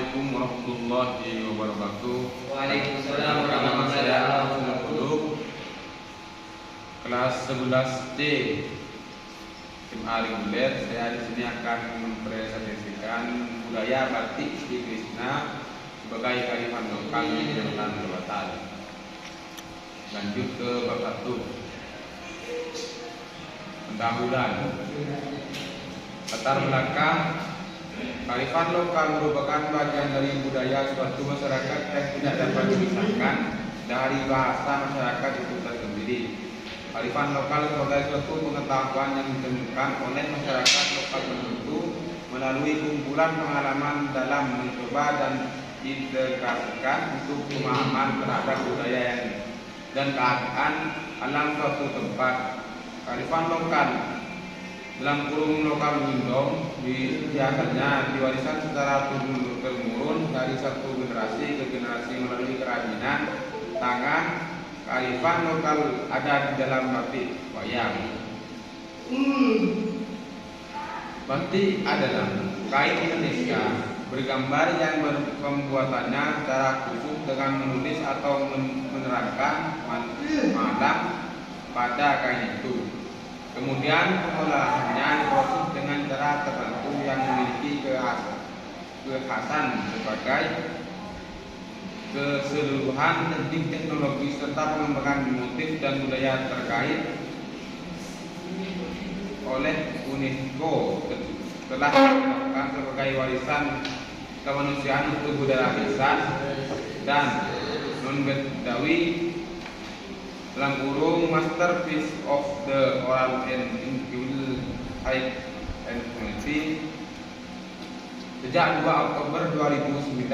Assalamualaikum warahmatullahi wabarakatuh. Waalaikumsalam Nama saya warahmatullahi Abdul wabarakatuh. Quduk, kelas 11C SMA reguler. Saya di sini akan mempresentasikan budaya batik Sri Krishna sebagai kearifan lokal di Kecamatan Kelewatan. Lanjut ke bab 1. Pendahuluan. Latar belakang. Kearifan lokal merupakan bagian dari budaya suatu masyarakat yang tidak dapat dipisahkan dari bahasa masyarakat itu tersendiri. Kearifan lokal sebagai suatu pengetahuan yang ditemukan oleh masyarakat lokal tertentu melalui kumpulan pengalaman dalam mencoba dan integrasikan untuk pemahaman terhadap budaya yang dan keadaan alam suatu tempat. Kearifan lokal dalam kurung lokal Windong biasanya diwariskan secara turun-temurun dari satu generasi ke generasi melalui kerajinan tangan. Kearifan lokal ada di dalam batik wayang. Batik adalah kain Indonesia bergambar yang pembuatannya secara khusus dengan menulis atau menerangkan malam pada kain itu. Kemudian pengolahannya diproses dengan cara tertentu yang memiliki kekhasan sebagai keseluruhan teknik teknologi serta pengembangan motif dan budaya terkait oleh UNESCO telah ditetapkan sebagai warisan kemanusiaan untuk budaya lisan dan non-Betawi dalam kurung Masterpiece of the Oral and Visual High and Community sejak 2 Oktober 2009.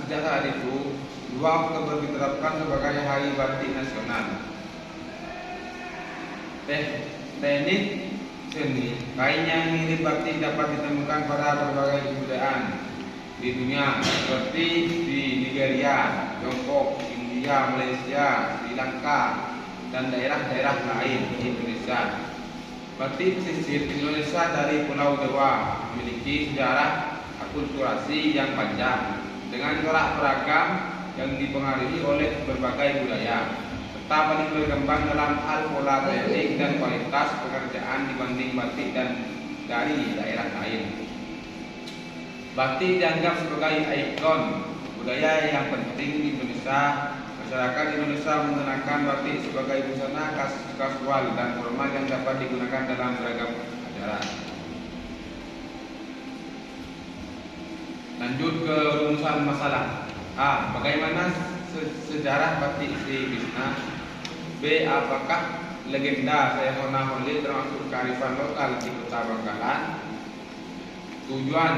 Sejak saat itu 2 Oktober ditetapkan sebagai Hari Batik Nasional. Teknik seni kain yang mirip batik dapat ditemukan pada berbagai kebudayaan di dunia seperti di Nigeria, Tiongkok, India, Malaysia, Sri Lanka, dan daerah-daerah lain di Indonesia. Batik pesisir Indonesia dari Pulau Jawa memiliki sejarah akulturasi yang panjang dengan corak beragam yang dipengaruhi oleh berbagai budaya serta paling berkembang dalam hal pola teknik dan kualitas pekerjaan dibanding batik dan dari daerah lain. Batik dianggap sebagai ikon budaya yang penting di Indonesia. Masyarakat Indonesia mengenakan batik sebagai busana kasual dan formal yang dapat digunakan dalam beragam acara. Lanjut ke rumusan masalah. A. Bagaimana sejarah batik Sri Krishna? B. Apakah legenda Sayona Holi termasuk kearifan lokal di Kota Bangkalan? Tujuan: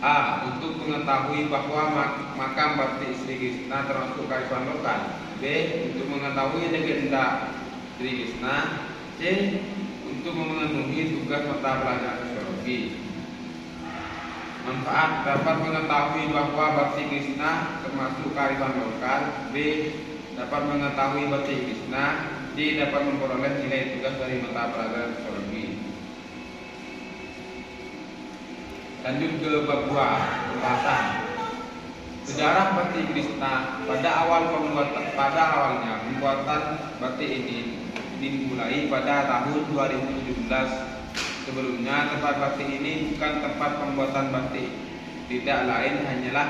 A. Untuk mengetahui bahwa makam batik Sri Krishna termasuk kearifan lokal. B. Untuk mengetahui legenda Sri Krishna. C. Untuk memenuhi tugas mata pelajaran sosiologi. Manfaat: dapat mengetahui bahwa batik Krishna termasuk kearifan lokal. B. Dapat mengetahui batik Krishna. C. Dapat memperoleh nilai tugas dari mata pelajaran sosiologi. Lanjut ke bab 2, pembahasan. Sejarah batik Krishna. Pada awalnya pembuatan batik ini dimulai pada tahun 2017. Sebelumnya tempat batik ini bukan tempat pembuatan batik, tidak lain hanyalah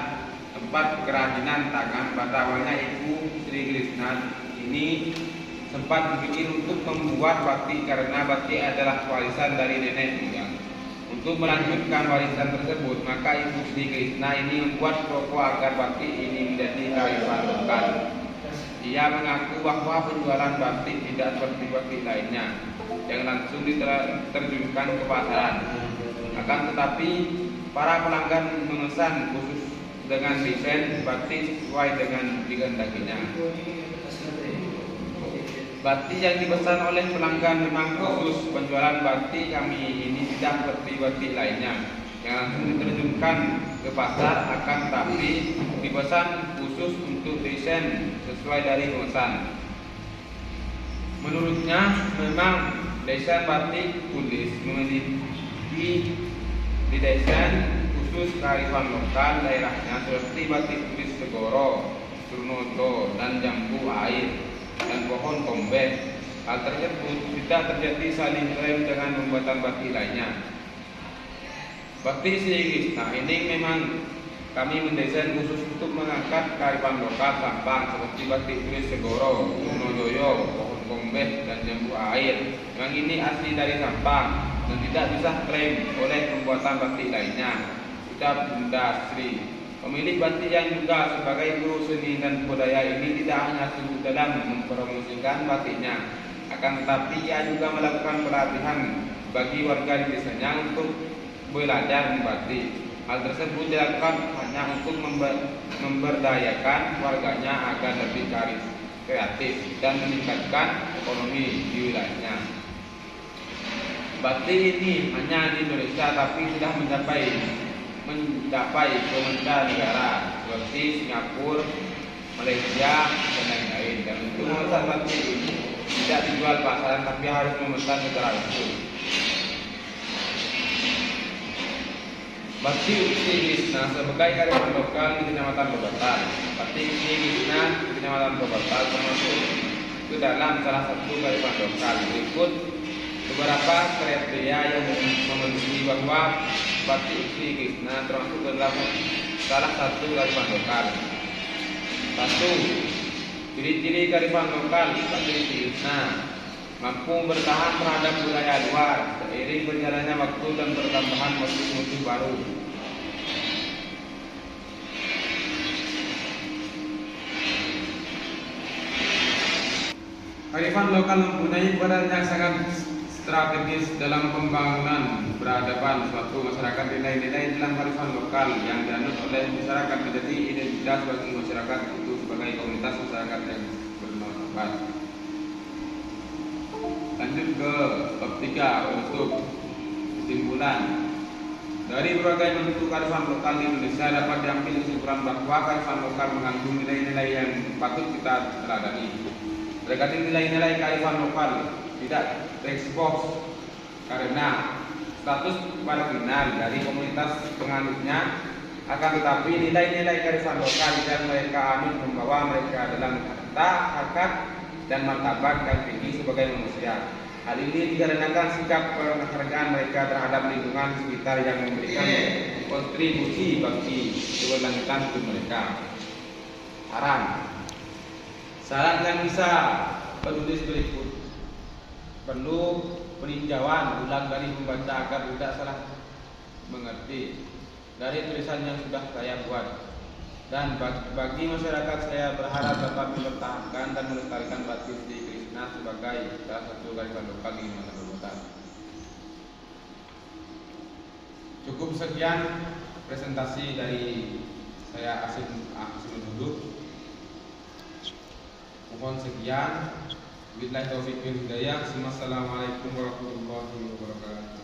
tempat kerajinan tangan. Pada awalnya Ibu Sri Krishna ini sempat berpikir untuk membuat batik karena batik adalah warisan dari nenek moyang. Untuk melanjutkan warisan tersebut, maka Ibu Sri Krishna ini membuat toko agar batik ini menjadi kearifan lokal. Ia mengaku bahwa penjualan batik tidak seperti batik lainnya yang langsung diterjunkan ke pasaran. Akan tetapi, para pelanggan memesan khusus dengan desain batik sesuai dengan dikehendakinya. Batik yang dipesan oleh pelanggan memang khusus. Penjualan batik kami ini tidak seperti batik lainnya yang langsung diterjunkan ke pasar, akan tapi dipesan khusus untuk desain sesuai dari pemesan. Menurutnya memang desain batik tulis memiliki didesain khusus khusus kearifan lokal daerahnya seperti batik tulis Segoro, Surnoto, dan jambu air dan pohon kombes. Hal tersebut tidak terjadi saling klaim dengan pembuatan batik lainnya. Batik Sri Krishna ini memang kami mendesain khusus untuk mengangkat kearifan lokal Sampang seperti batik tulis Segoro, Surnojoyo, pohon kombes, dan jambu air. Yang ini asli dari Sampang dan tidak bisa klaim oleh pembuatan batik lainnya. Sudah Bunda Sri. Pemilik batik yang juga sebagai guru seni dan budaya ini tidak hanya sibuk dalam mempromosikan batiknya, akan tetapi ia juga melakukan pelatihan bagi warga di desanya untuk belajar membatik. Hal tersebut dilakukan hanya untuk memberdayakan warganya agar lebih kreatif dan meningkatkan ekonomi di wilayahnya. Batik ini hanya di Indonesia tapi sudah mencapai kementerian negara seperti Singapura, Malaysia, dan lain-lain. Dan untuk memesan batik ini tidak dijual pasaran tapi harus memesan secara langsung. Batik Sri Krishna sebagai kearifan lokal di Kecamatan Bebatan. Batik Sri Krishna di Kecamatan Bebatan termasuk ke dalam salah satu kearifan lokal. Berikut beberapa kriteria yang memenuhi bahwa batik Sri Krishna termasuk ke dalam salah satu kearifan lokal. 1. Ciri-ciri kearifan lokal batik Sri Krishna: mampu bertahan terhadap budaya luar seiring berjalannya waktu dan pertambahan motif-motif baru. Kearifan lokal mempunyai peran yang sangat strategis dalam pembangunan peradaban suatu masyarakat. Nilai-nilai dalam kearifan lokal yang dianut oleh masyarakat menjadi identitas bagi masyarakat itu sebagai komunitas masyarakat yang bermartabat. Lanjut ke bab 3, penutup. Kesimpulan. Dari berbagai bentuk kearifan lokal di Indonesia dapat diambil kesimpulan bahwa kearifan lokal mengandung nilai-nilai yang patut kita teladani. Terkadang nilai-nilai kearifan lokal tidak terekspos karena status marginal dari komunitas penganutnya, akan tetapi nilai-nilai kearifan lokal yang mereka anut membawa mereka dalam harta, harkat, dan martabat yang tinggi sebagai manusia. Hal ini dikarenakan sikap penghargaan mereka terhadap lingkungan sekitar yang memberikan kontribusi bagi keberlanjutan hidup mereka. Saran yang bisa penulis berikut perlu peninjauan ulang dari pembaca agar tidak salah mengerti dari tulisan yang sudah saya buat. Dan bagi masyarakat, saya berharap dapat mempertahankan dan melestarikan batik Sri Krishna sebagai salah satu kearifan lokal di Kecamatan Bebatan. Cukup sekian presentasi dari saya Asim dulu. Mohon sekian. Billahi taufiq wal hidayah. Wassalamualaikum warahmatullahi wabarakatuh.